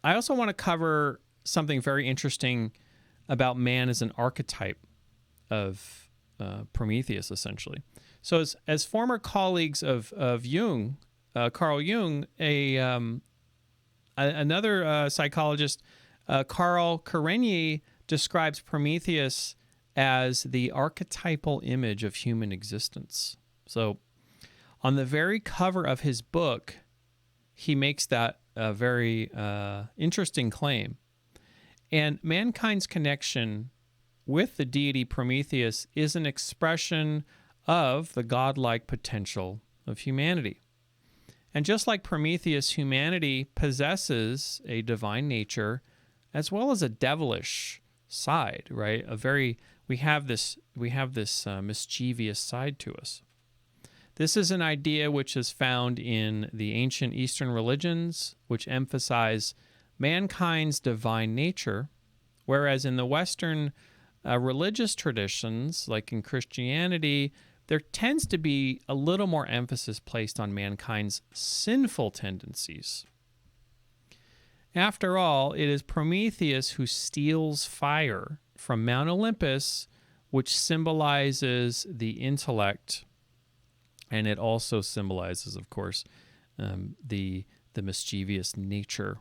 I also want to cover something very interesting about man as an archetype of Prometheus, essentially. So as former colleagues of Jung, Carl Jung, another psychologist, Carl Karenyi, describes Prometheus as the archetypal image of human existence. So on the very cover of his book, he makes that a very interesting claim. And mankind's connection with the deity Prometheus is an expression of the godlike potential of humanity. And just like Prometheus, humanity possesses a divine nature as well as a devilish side, right? We have this mischievous side to us. This is an idea which is found in the ancient Eastern religions, which emphasize mankind's divine nature, whereas in the Western religious traditions, like in Christianity, there tends to be a little more emphasis placed on mankind's sinful tendencies. After all, it is Prometheus who steals fire from Mount Olympus, which symbolizes the intellect, and it also symbolizes, of course, the mischievous nature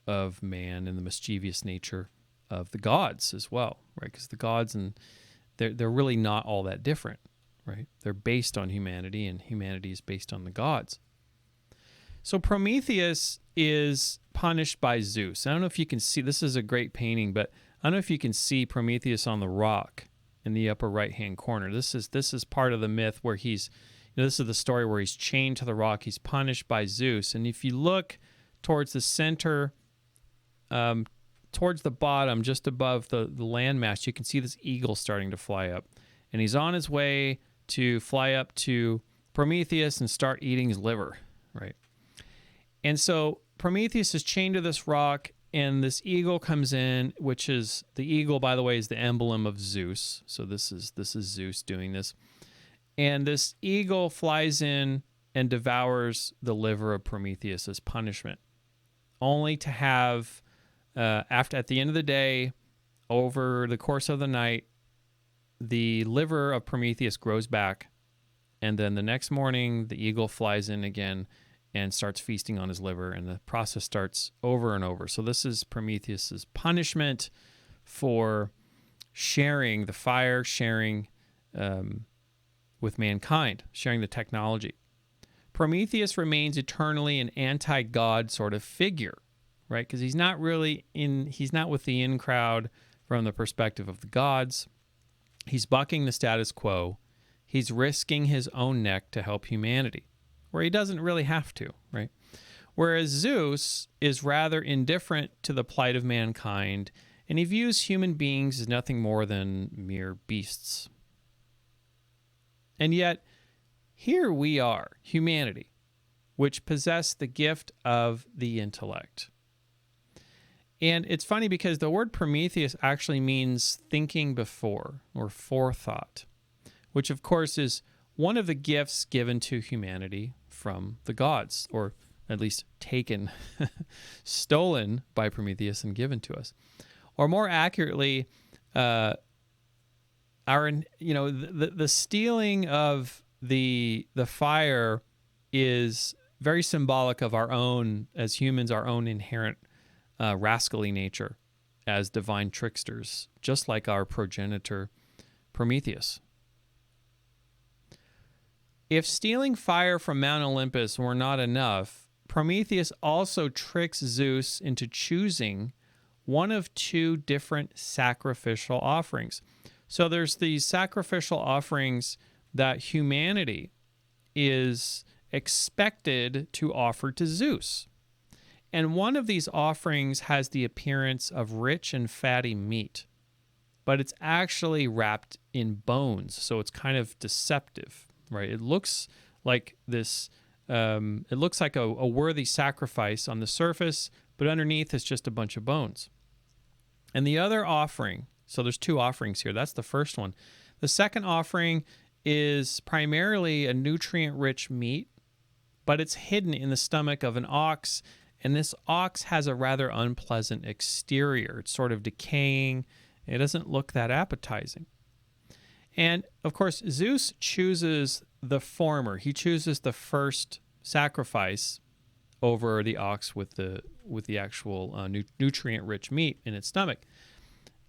of man and the mischievous nature of the gods as well, right? Because the gods, and they're really not all that different, right? They're based on humanity, and humanity is based on the gods. So Prometheus is punished by Zeus. I don't know if you can see, this is a great painting, but I don't know if you can see Prometheus on the rock in the upper right-hand corner. This is part of the myth where he's, this is the story where he's chained to the rock. He's punished by Zeus. And if you look towards the center, towards the bottom, just above the landmass, you can see this eagle starting to fly up. And he's on his way to fly up to Prometheus and start eating his liver, right? And so Prometheus is chained to this rock, and this eagle comes in, which is, the eagle, by the way, is the emblem of Zeus. So this is Zeus doing this. And this eagle flies in and devours the liver of Prometheus as punishment, only to have, at the end of the day, over the course of the night, the liver of Prometheus grows back, and then the next morning, the eagle flies in again and starts feasting on his liver, and the process starts over and over. So this is Prometheus's punishment for sharing the fire, sharing with mankind, sharing the technology. Prometheus remains eternally an anti-God sort of figure, right? Because he's not with the in crowd from the perspective of the gods. He's bucking the status quo. He's risking his own neck to help humanity, where he doesn't really have to, right? Whereas Zeus is rather indifferent to the plight of mankind, and he views human beings as nothing more than mere beasts. And yet, here we are, humanity, which possess the gift of the intellect. And it's funny because the word Prometheus actually means thinking before, or forethought, which of course is one of the gifts given to humanity from the gods, or at least taken, stolen by Prometheus and given to us. Or more accurately, the stealing of the fire is very symbolic of our own, as humans, our own inherent rascally nature as divine tricksters, just like our progenitor Prometheus. If stealing fire from Mount Olympus were not enough, Prometheus also tricks Zeus into choosing one of two different sacrificial offerings. So there's these sacrificial offerings that humanity is expected to offer to Zeus. And one of these offerings has the appearance of rich and fatty meat, but it's actually wrapped in bones, so it's kind of deceptive, right? It looks like this, it looks like a worthy sacrifice on the surface, but underneath is just a bunch of bones. And the other offering, so there's two offerings here. That's the first one. The second offering is primarily a nutrient-rich meat, but it's hidden in the stomach of an ox, And this ox has a rather unpleasant exterior. It's sort of decaying. It doesn't look that appetizing. And of course, Zeus chooses the former. He chooses the first sacrifice over the ox with the actual nutrient-rich meat in its stomach.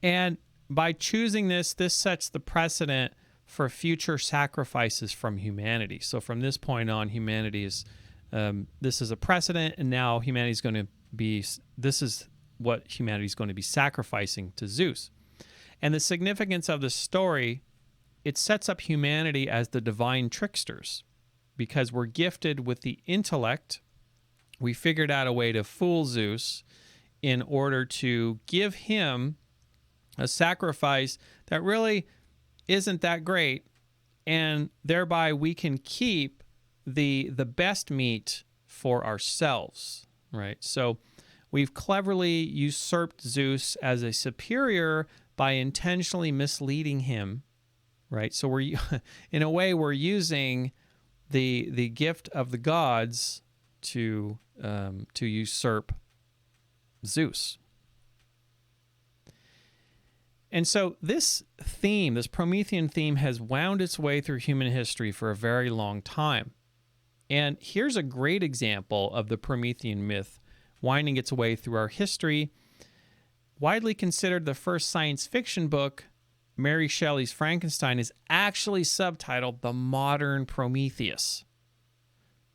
And by choosing this sets the precedent for future sacrifices from humanity. So from this point on, humanity is this is a precedent, and now humanity's going to be. This is what humanity's going to be sacrificing to Zeus. And the significance of the story, it sets up humanity as the divine tricksters, because we're gifted with the intellect. We figured out a way to fool Zeus in order to give him a sacrifice that really isn't that great, and thereby we can keep the best meat for ourselves, right? So we've cleverly usurped Zeus as a superior by intentionally misleading him, right? So we're in a way we're using the gift of the gods to usurp Zeus. And so this theme, this Promethean theme, has wound its way through human history for a very long time. And here's a great example of the Promethean myth winding its way through our history. Widely considered the first science fiction book, Mary Shelley's Frankenstein, is actually subtitled The Modern Prometheus.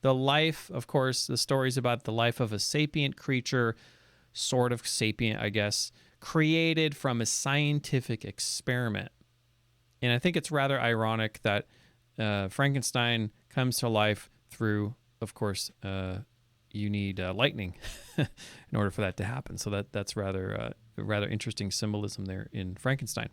The life, of course, the story is about the life of a sapient creature, sort of sapient, I guess, created from a scientific experiment. And I think it's rather ironic that Frankenstein comes to life through, of course, you need lightning in order for that to happen. So that's rather interesting symbolism there in Frankenstein.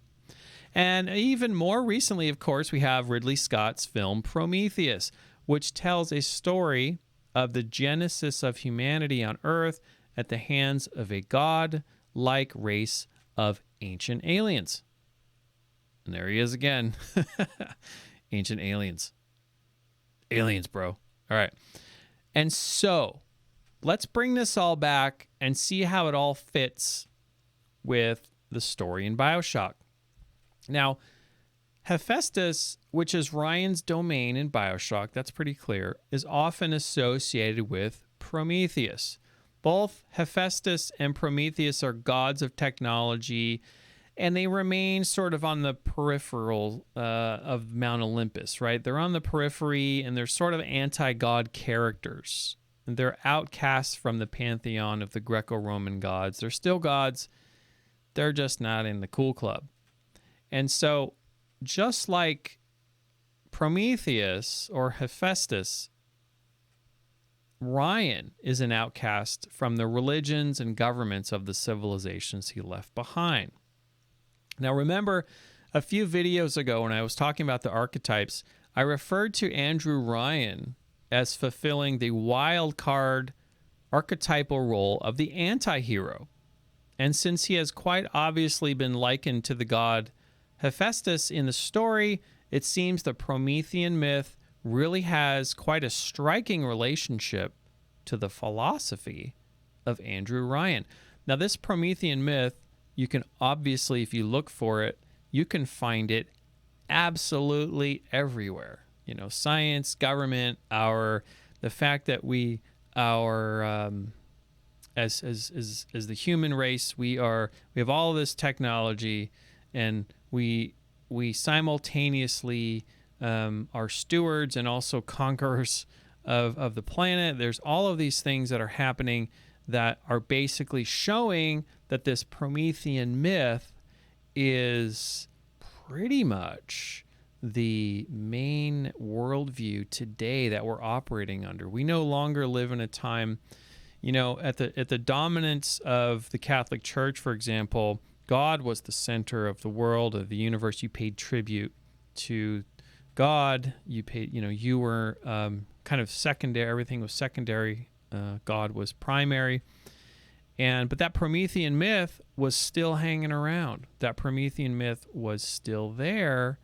And even more recently, of course, we have Ridley Scott's film Prometheus, which tells a story of the genesis of humanity on Earth at the hands of a god-like race of ancient aliens. And there he is again. Ancient aliens. Aliens, bro. All right. And so let's bring this all back and see how it all fits with the story in Bioshock. Now, Hephaestus, which is Ryan's domain in Bioshock, that's pretty clear, is often associated with Prometheus. Both Hephaestus and Prometheus are gods of technology, and they remain sort of on the peripheral of Mount Olympus, right? They're on the periphery, and they're sort of anti-god characters. And they're outcasts from the pantheon of the Greco-Roman gods. They're still gods. They're just not in the cool club. And so, just like Prometheus or Hephaestus, Ryan is an outcast from the religions and governments of the civilizations he left behind. Now, remember, a few videos ago when I was talking about the archetypes, I referred to Andrew Ryan as fulfilling the wild card archetypal role of the anti-hero. And since he has quite obviously been likened to the god Hephaestus in the story, it seems the Promethean myth really has quite a striking relationship to the philosophy of Andrew Ryan. Now, this Promethean myth, you can obviously, if you look for it, you can find it absolutely everywhere. You know, science, government, the fact that as the human race, we have all of this technology, and we simultaneously are stewards and also conquerors of the planet. There's all of these things that are happening that are basically showing that this Promethean myth is pretty much the main worldview today that we're operating under. We no longer live in a time, you know, at the dominance of the Catholic Church, for example, God was the center of the world, of the universe. You paid tribute to God. You paid, you were kind of secondary. Everything was secondary. God was primary. But that Promethean myth was still hanging around. That Promethean myth was still there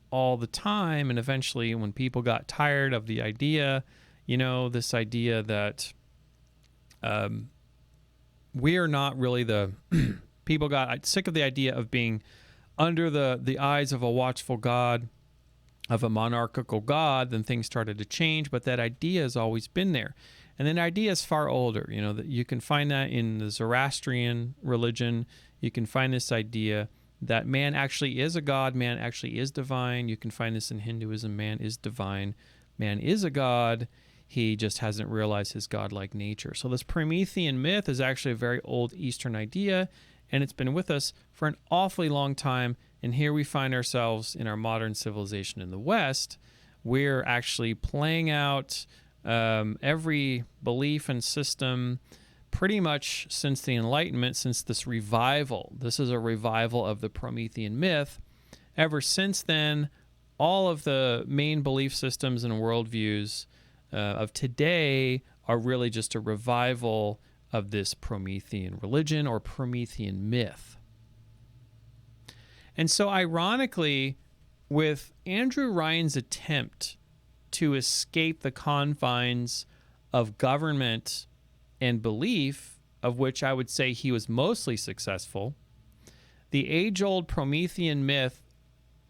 all the time. And eventually, when people got tired of the idea, this idea that we are not really the people got sick of the idea of being under the eyes of a watchful God, of a monarchical God. Then things started to change, but that idea has always been there. And that idea is far older. You know, that you can find that in the Zoroastrian religion. You can find this idea that man actually is a god, man actually is divine. You can find this in Hinduism. Man is divine, man is a god. He just hasn't realized his godlike nature. So this Promethean myth is actually a very old Eastern idea, and it's been with us for an awfully long time. And here we find ourselves in our modern civilization in the West. We're actually playing out every belief and system pretty much since the Enlightenment, since this revival. This is a revival of the Promethean myth. Ever since then, all of the main belief systems and worldviews of today are really just a revival of this Promethean religion or Promethean myth. And so ironically, with Andrew Ryan's attempt to escape the confines of government and belief, of which I would say he was mostly successful, the age-old Promethean myth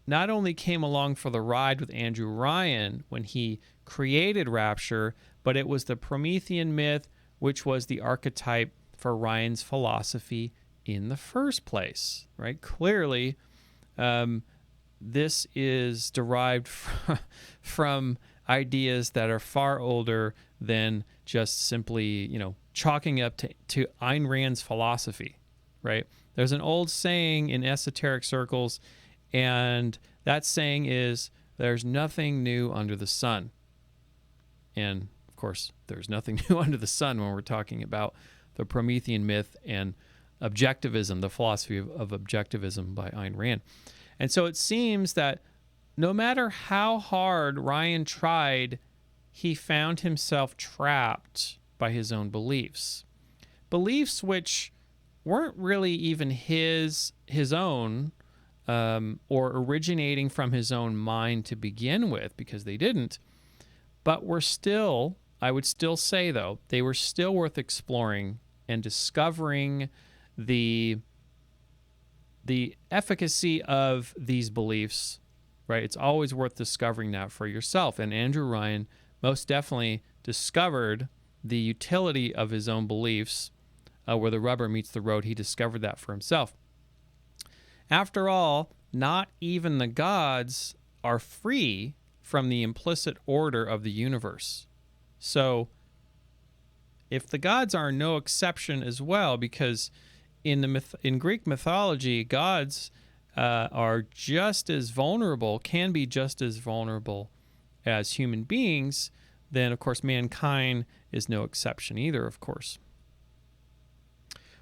not only came along for the ride with Andrew Ryan when he created Rapture, but it was the Promethean myth which was the archetype for Ryan's philosophy in the first place, right? Clearly, this is derived from ideas that are far older than just simply, chalking up to Ayn Rand's philosophy, right? There's an old saying in esoteric circles, and that saying is, there's nothing new under the sun. And, of course, there's nothing new under the sun when we're talking about the Promethean myth and objectivism, the philosophy of objectivism by Ayn Rand. And so it seems that no matter how hard Ryan tried, he found himself trapped by his own beliefs. Beliefs which weren't really even his own, or originating from his own mind to begin with, because they didn't, but were still, I would still say though, they were still worth exploring and discovering the efficacy of these beliefs, right? It's always worth discovering that for yourself. And Andrew Ryan most definitely discovered the utility of his own beliefs. Where the rubber meets the road, he discovered that for himself. After all, not even the gods are free from the implicit order of the universe. So if the gods are no exception as well, because in Greek mythology, gods are just as vulnerable, can be just as vulnerable as human beings, then of course mankind is no exception either, of course.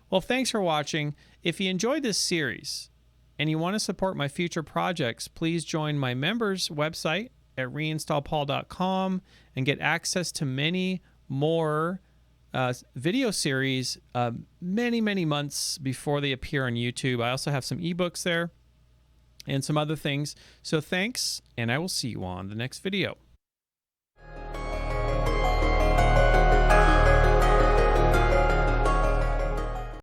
Well, thanks for watching. If you enjoyed this series and you want to support my future projects, please join my members website at ReInstallPaul.com and get access to many more video series many months before they appear on YouTube. I also have some ebooks there and some other things. So thanks, and I will see you on the next video.